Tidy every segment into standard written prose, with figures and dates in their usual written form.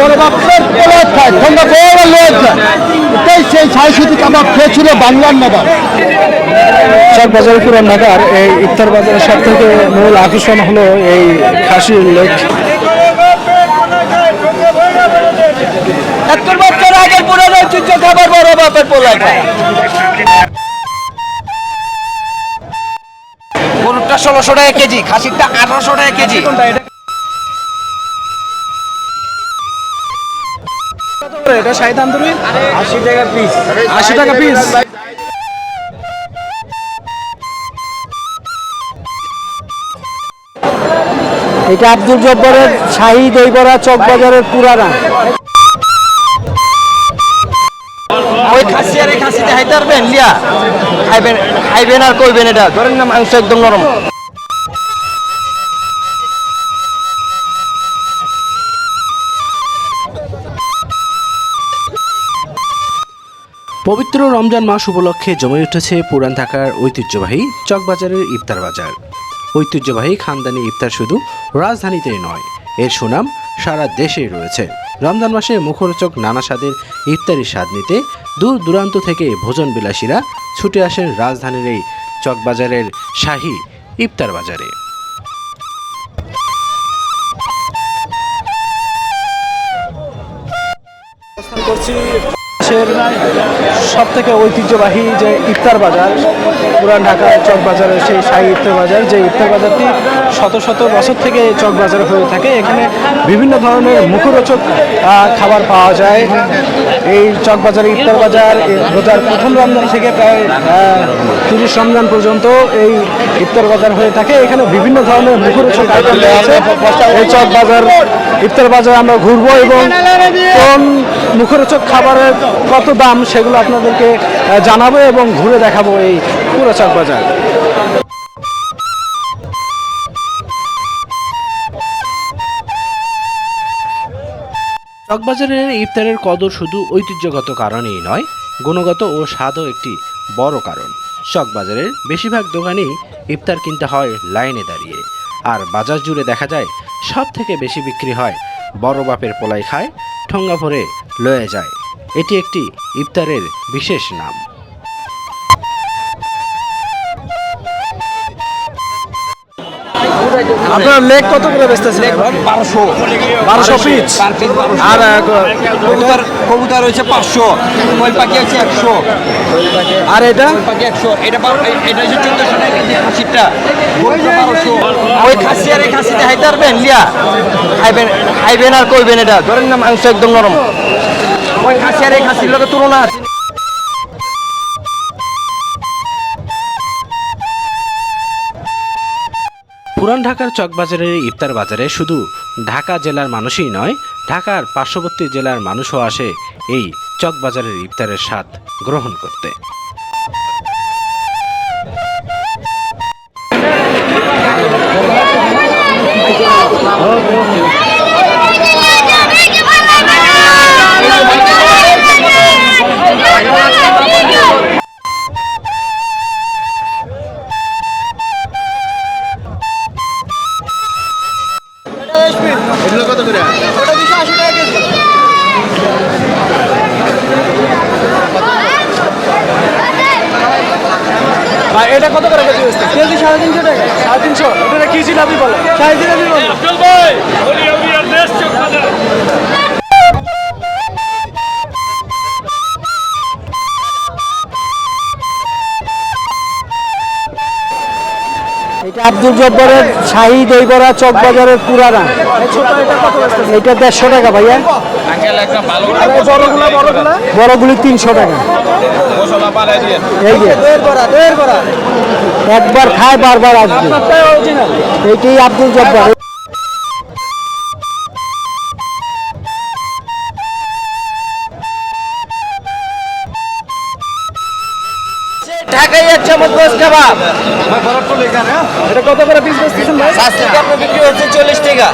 বড় বাপের পোলাও খায়, ঠোঙ্গা বড় লোক খায়। এটাই সেই সাংস্কৃতিক কাবাব খেয়েছিল বাংলার নবাব। চকবাজার পুরান ঢাকার এই ইফতার বাজারের সব থেকে মূল আকর্ষণ হলো এই খাসির লেগ। 70 বছর আগের পুরনো ঐতিহ্য খাবার বড় বাপের পোলাও খায়। গরুটা 1600 টাকা কেজি, খাসিরটা 1800 টাকা কেজি। এটা শাহী তান্দুরি 80 টাকা পিস। 80 টাকা পিস। এটা আব্দুল জব্বারের শাহী দই বড়া, চকবাজারের পুরানা। ওই খাসি আর এই খাসিতে খাইতে পারবেন লিয়া খাইবেন আর কইবেন। এটা ধরেন না মাংস একদম নরম। পবিত্র রমজান মাস উপলক্ষে জমে উঠেছে পুরান ঢাকার ঐতিহ্যবাহী চকবাজারের ইফতার বাজার। ঐতিহ্যবাহী খানদানি ইফতার শুধু রাজধানীতেই নয়, এর সুনাম সারা দেশেই রয়েছে। রমজান মাসে মুখরোচক নানা স্বাদের ইফতারি স্বাদ নিতে দূর দূরান্ত থেকে ভোজন বিলাসীরা ছুটে আসেন রাজধানীর এই চকবাজারের শাহী ইফতার বাজারে। সব থেকে ঐতিহ্যবাহী যে ইফতার বাজার পুরান ঢাকার চকবাজারের সেই শাহী ইফতার বাজার, যে ইফতার বাজারটি শত শত বছর থেকে চকবাজার হয়ে থাকে। এখানে বিভিন্ন ধরনের মুখরোচক খাবার পাওয়া যায়। এই চকবাজারের ইফতার বাজার রোজার প্রথম রমজান থেকে প্রায় 30 রমজান পর্যন্ত এই ইফতার বাজার হয়ে থাকে। এখানে বিভিন্ন ধরনের মুখরোচক আইটেম আছে। এই চকবাজার ইফতার বাজার আমরা ঘুরবো এবং কোন মুখরোচক খাবারের কত দাম সেগুলো আপনাদেরকে জানাবো এবং ঘুরে দেখাবো এই পুরো চকবাজার। চকবাজারের ইফতারের কদর শুধু ঐতিহ্যগত কারণেই নয়, গুণগত ও স্বাদও একটি বড় কারণ। চকবাজারের বেশিরভাগ দোকানেই ইফতার কিনতে হয় লাইনে দাঁড়িয়ে, আর বাজার জুড়ে দেখা যায় সব থেকে বেশি বিক্রি হয় বড় বাপের পোলাই খায়, ঠোঙ্গা ভরে লয়ে যায়। এটি একটি ইফতারের বিশেষ নাম। আপনার লেগ কত করে বেচতেছেন? 1200 পিস। আর কবুতর হচ্ছে 500, কোয়েল পাখি আছে 100, আর এটা পাখি 100। এটা হচ্ছে 1400 টাকা কেজি খাসিটা, 1200। ওই খাসি আর এই খাসিতে খাইতে পারবেন লিয়া খাইবেন আর কইবেন। এটা ধরেন না মাংস একদম নরম। ওই খাসি আর এই খাসির লোকের তুলনা আছে। পুরান ঢাকার চকবাজারের ইফতার বাজারে শুধু ঢাকা জেলার মানুষই নয়, ঢাকার পার্শ্ববর্তী জেলার মানুষও আসে এই চকবাজারের ইফতারের স্বাদ গ্রহণ করতে। কত করে? এটা কত করে কেজি? কেজি 350 টাকা। 350? এটা কি জিলাপি বলে? শাহী জিলাপি বলে। আব্দুল ভাই, এটা আব্দুল জব্বারের শাহী দই বড়া, চকবাজারের পুরানা। এটা 150 টাকা ভাইয়া। বড়গুলি 300 টাকা। এই যে একবার খায় বারবার আসবে। এইটাই আব্দুল জব্বার। ঢাকাই এক চামচ গোস কাবাব। এটা কত করে পিস বেচতেছেন ভাই? শাস্তিটা আপনার বিক্রি হচ্ছে 40 টাকা।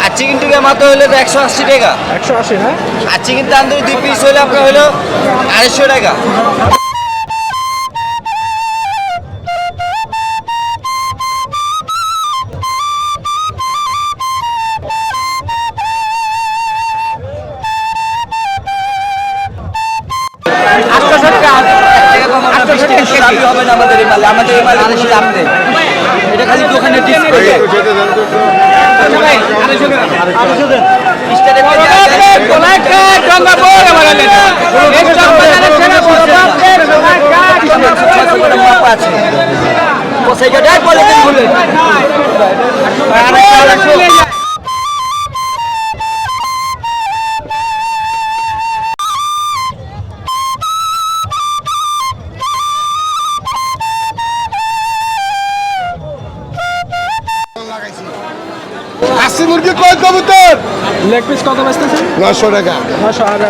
আর চিকেন টিকা মাত্র হলে 180 টাকা। 180 হ্যাঁ। আর চিকেন তান্দুরি 2 পিস হলে আপনার হলো 250 টাকা। লাভই হবে না আমাদের এই মালে। আমাদের এই মালে বেশি লাভ নেই। এটা খালি দোকানে ডিসপ্লে। খাসি মুরগি কয় কবুতর? লেগ পিস কত বেচতেছেন? 900 টাকা। 900। আর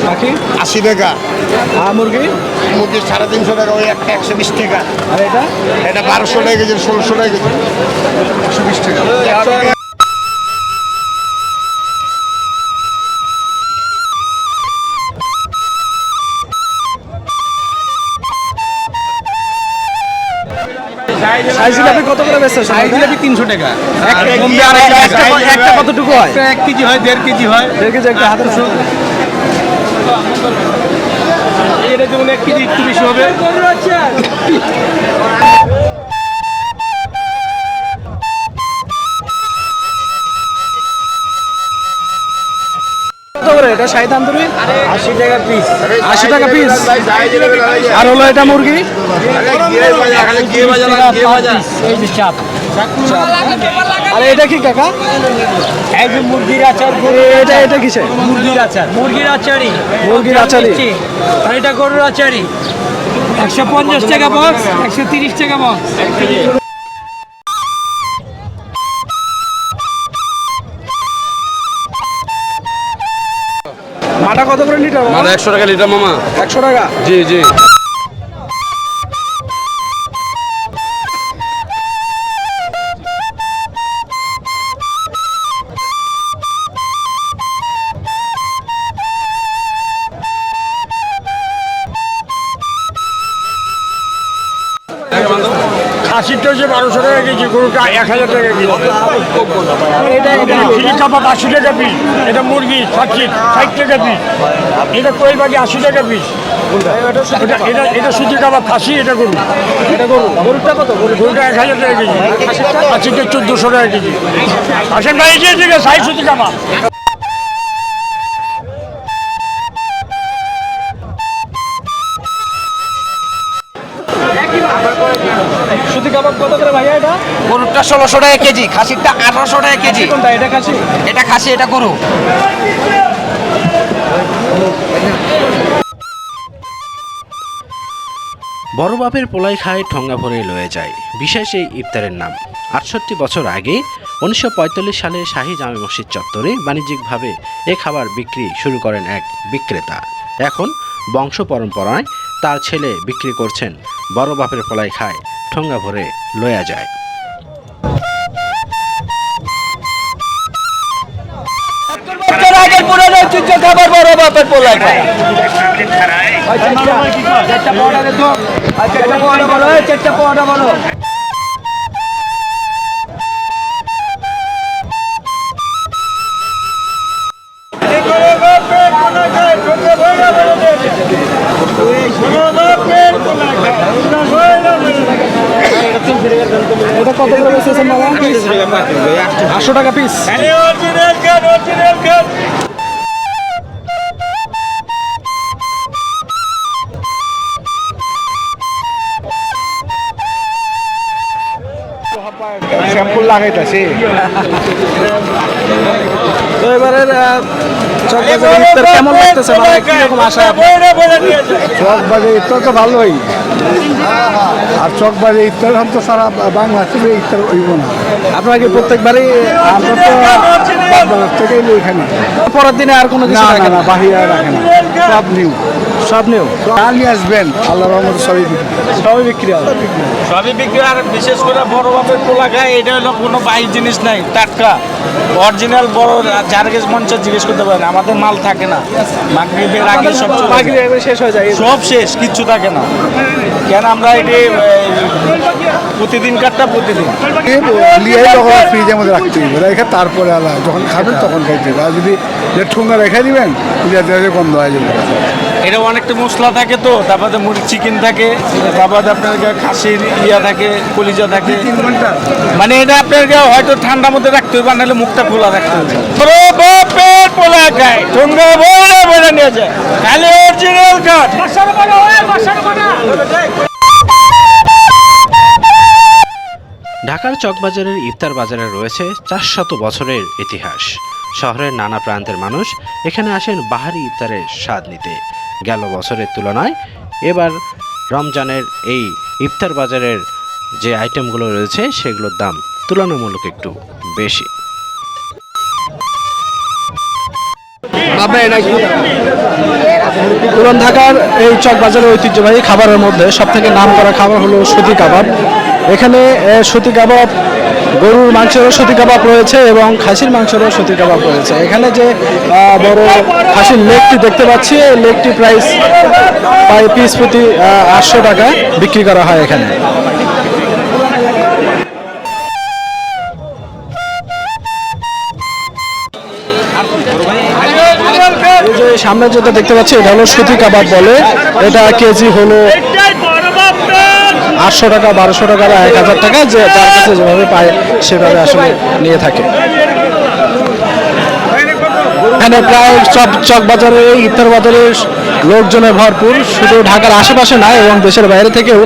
বাকি 80 টাকা। মুরগি মুরগি 350 টাকা, ওই একটা 120 টাকা। আর এটা এটা 1200 টাকা কেজি, 1600 টাকা কেজি, 120 টাকা। সাইজ জিলাপি কত করে বেচতেছেন? সাইজ জিলাপি 300 টাকা। একটা কতটুকু হয়? 1 কেজি হয়, 1.5 কেজি হয়। 1.5 কেজি একটা হাতের এটা যেমন 1 কেজি একটু বেশি হবে। কত করে এটা? শাহী তান্দুরি 80 টাকা পিস। 80 টাকা পিস। আর হলো এটা মুরগি এই যে চাপ। আর এটা কি কাকা? এই যে মুরগির আচার, এটা কিসে? মুরগির আচার, মুরগির আচারই, মুরগির আচারি। আর এটা গরুর আচারই। 150 টাকা বক্স, 130 টাকা বক্স। মাটা কত করে লিটার? মানে 100 টাকা লিটার মামা। 100 টাকা। জি জি। খাসিটা হচ্ছে 1200 টাকা কেজি, গরুটা 1000 টাকা কেজি। চিলি কাবাব 80 টাকা পিস। এটা মুরগি 60 টাকা পিস। এটা কোয়েল পাখি 80 টাকা পিস। এটা সুতি কাবাব খাসি, এটা গরু। গরুটা কত? গরুটা 1000 টাকা কেজি। খাসিটা 1400 টাকা কেজি। আসেন ভাই, এই যে সাই সুতি কাবাব। সুতি কাবাব কত করে ভাইয়া এটা? গরুটা 1600 টাকা কেজি, খাসিটা 1800 টাকা কেজি। কোনটা? এটা খাসি? এটা খাসি, এটা গরু। বড় বাপের পোলাই খায় ঠোঙ্গা ভরে লয়ে যায়, বিশেষ এই ইফতারের নাম। 68 বছর আগে 1945 সালে শাহী জামে মসজিদ চত্বরে বাণিজ্যিকভাবে এ খাবার বিক্রি শুরু করেন এক বিক্রেতা। এখন বংশ পরম্পরায় তার ছেলে বিক্রি করছেন বড় বাপের পোলাই খায় ঠোঙ্গা ভরে লয়া যায়। আগের পুরনো ঐতিহ্য খাবার বড় বাপের পোলাই খায়। চারটা পোয়াটা বলো। এটা কত করে বেচতেছেন বাবা? 800 টাকা পিস। শ্যাম্পুল লাগাইতেছি। তো এবারের চকবাজারের ইফতার কেমন লাগতেছে? মানে কিরকম আশা আপনার? চকবাজে ইফতার তো ভালোই, আর চকবাজে ইফতার তো সারা বাংলাদেশে ইফতার হইব না। আপনারা কি প্রত্যেকবারই আমরা তো বাজার থেকেই লই খাই না। পরের দিনে আর কোনো কিছু না রাখেন? না, বাহিরে রাখে না, সব নিউ। সব নিউ নিয়ে আসবেন, আল্লাহ রহমত সবই বিক্রি। সবই বিক্রি হয়। সবই বিক্রি। আর বিশেষ করে বড় বাপের পোলা খায়, এটা হলো কোনো বাইক জিনিস নাই, টাটকা অরিজিনাল। বড় যার কাছে মন চায় জিজ্ঞেস করতে পারেন, আমাদের মাল থাকে না। মাগরিবের আগে সব চলে যায়। বাকি এবার শেষ হয়ে যায়। সব শেষ, কিচ্ছু থাকে না। কেন আমরা এটি প্রতিদিন কাটটা প্রতিদিন লিয়াই যখন ফ্রিজের মধ্যে রাখতে হবে, রেখে তারপরে আলাদা যখন খাবেন তখন খাইতে হবে। আর যদি ঠুঙ্গা রেখে দিবেন, গন্ধ হয়ে যাবে। এটা অনেকটা মশলা থাকে তো, তারপরে মুরগি চিকেন থাকে, তারপরে আপনার খাসির ইয়া থাকে, কলিজা থাকে। মানে এটা আপনাকে হয়তো ঠান্ডার মধ্যে রাখতে হবে, নাহলে মুখটা খোলা রাখতে হবে। পেট পোলা খায়, ঠোঙ্গা বলে বলে নিয়ে যায়, খালি অরিজিনাল কাঠ। ঢাকার চকবাজারের ইফতার বাজারে রয়েছে 400 বছরের ইতিহাস। শহরের নানা প্রান্তের মানুষ এখানে আসেন বাহারি ইফতারের স্বাদ নিতে। গেল বছরের তুলনায় এবার রমজানের এই ইফতার বাজারের যে আইটেমগুলো রয়েছে সেগুলোর দাম তুলনামূলক একটু বেশি। পুরান ঢাকার এই চকবাজারের ঐতিহ্যবাহী খাবারের মধ্যে সবথেকে নামকরা খাবার হলো সুতি কাবাব। এখানে সুতি কাবাব, গরুর মাংসেরও সুতি কাবাব রয়েছে এবং খাসির মাংসেরও সুতি কাবাব রয়েছে। এখানে যে বড় খাসির লেগটি দেখতে পাচ্ছি, এই লেগটি প্রাইস প্রায় পিস প্রতি 800 টাকা বিক্রি করা হয় এখানে। এই যে সামনে যেটা দেখতে পাচ্ছি এটা হলো সুতি কাবাব বলে। এটা কেজি হলো 800 টাকা, 1200 টাকা বা 1000 টাকা, যে যার কাছে যেভাবে পায় সেভাবে আসলে নিয়ে থাকে। এখানে প্রায় সব চকবাজারে, ইফতার বাজারে লোকজনে ভরপুর। শুধু ঢাকার আশেপাশে নয় এবং দেশের বাইরে থেকেও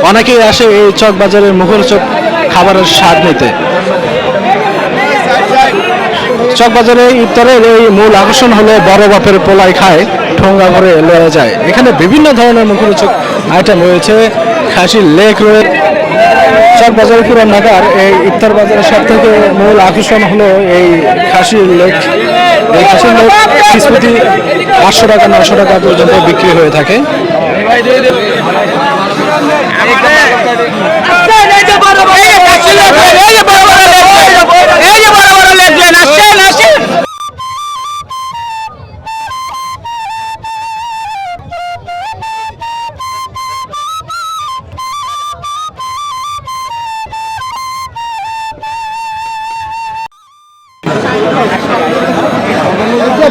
অনেকেই আসে এই চকবাজারের মুখরোচক খাবারের স্বাদ নিতে। চকবাজারে ইফতারের এই মূল আকর্ষণ হলো বড় বাপের পোলাই খায়, ঠোঙ্গা করে লয়ে যায়। এখানে বিভিন্ন ধরনের মুখরোচক আইটেম রয়েছে, খাসির লেগ রয়েছে। চকবাজার পুরান ঢাকার এই ইফতার বাজারের সব থেকে মূল আকর্ষণ হলো এই খাসির লেগ। এই খাসির লেগ পিস প্রতি 800 টাকা, 900 টাকা পর্যন্ত বিক্রি হয়ে থাকে।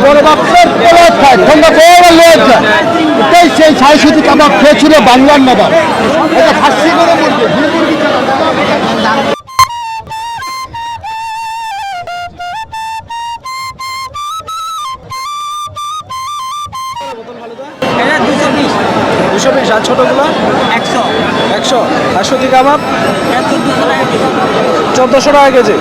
বড় বাপের পোলা খায়, ঠোঙ্গা বড় লোক খায়। এটাই সেই ছাই সুতি কাবাব খেয়েছিল বাংলার নবাব। এটা খাসি করে মুরগি, মুরগি আর ছোটগুলো 100। আর সুতি কাবাব 1400 টাকা কেজি।